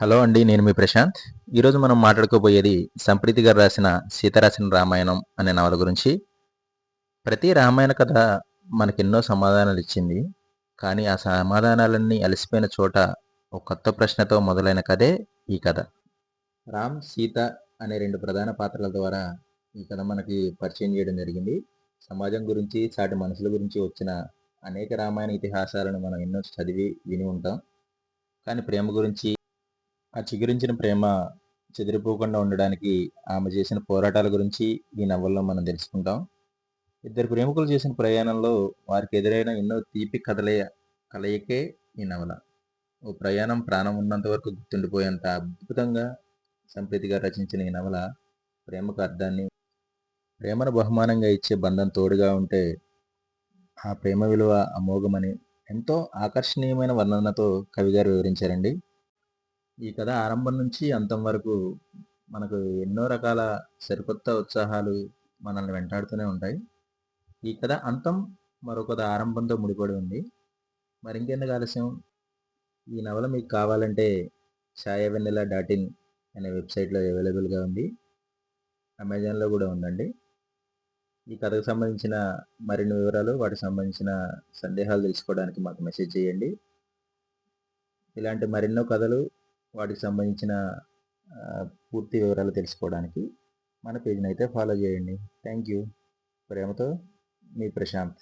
Hello అండి. నేను మీ ప్రశాంత్. ఈరోజు మనం మాట్లాడుకోబోయేది సంప్రీతి గారు రాసిన 'సీత రాసిన రామాయణం' అనే నవల గురించి. ప్రతి రామాయణ కథ మనకెన్నో సమాధానాలిచ్చింది. కానీ ఆ సమాధానాలన్నీ అలసిపోయిన చోట ఒక కొత్త ప్రశ్నతో మొదలైన కథే ఈ కథ. రామ్, సీత అనే 2 ప్రధాన పాత్రల ద్వారా ఈ కథ మనకి పరిచయం చేయడం జరిగింది. సమాజం గురించి, సాటి మనుషుల గురించి వచ్చిన అనేక రామాయణ ఇతిహాసాలను మనం ఎన్నో చదివి, విని ఉంటాం. కానీ ప్రేమ గురించి, ఆ చిగురించిన ప్రేమ చెదిరిపోకుండా ఉండడానికి ఆమె చేసిన పోరాటాల గురించి ఈ నవల్లో మనం తెలుసుకుంటాం. ఇద్దరు ప్రేమికులు చేసిన ప్రయాణంలో వారికి ఎదురైన ఎన్నో తీపి కలయికే ఈ నవల. ఓ ప్రయాణం ప్రాణం ఉన్నంత వరకు గుర్తుండిపోయేంత అద్భుతంగా సంప్రీతి గారు రచించిన ఈ నవల ప్రేమకు అర్థాన్ని, ప్రేమను బహుమానంగా ఇచ్చే బంధం తోడుగా ఉంటే ఆ ప్రేమ విలువ అమోఘమని ఎంతో ఆకర్షణీయమైన వర్ణనతో కవిగారు వివరించారండి. ఈ కథ ఆరంభం నుంచి అంతం వరకు మనకు ఎన్నో రకాల సరికొత్త ఉత్సాహాలు మనల్ని వెంటాడుతూనే ఉంటాయి. ఈ కథ అంతం మరో కథ ఆరంభంతో ముడిపడి ఉంది. మరింకెందుకు ఆలస్యం, ఈ నవల మీకు కావాలంటే ఛాయావెన్నెల.in అనే వెబ్సైట్లో అవైలబుల్గా ఉంది. అమెజాన్లో కూడా ఉందండి. ఈ కథకు సంబంధించిన మరిన్ని వివరాలు, వాటికి సంబంధించిన సందేహాలు తెలుసుకోవడానికి మాకు మెసేజ్ చేయండి. ఇలాంటి మరెన్నో కథలు, వాటికి సంబంధించిన పూర్తి వివరాలు తెలుసుకోవడానికి మన పేజ్ని అయితే ఫాలో చేయండి. Thank you. ప్రేమతో మీ ప్రశాంత్.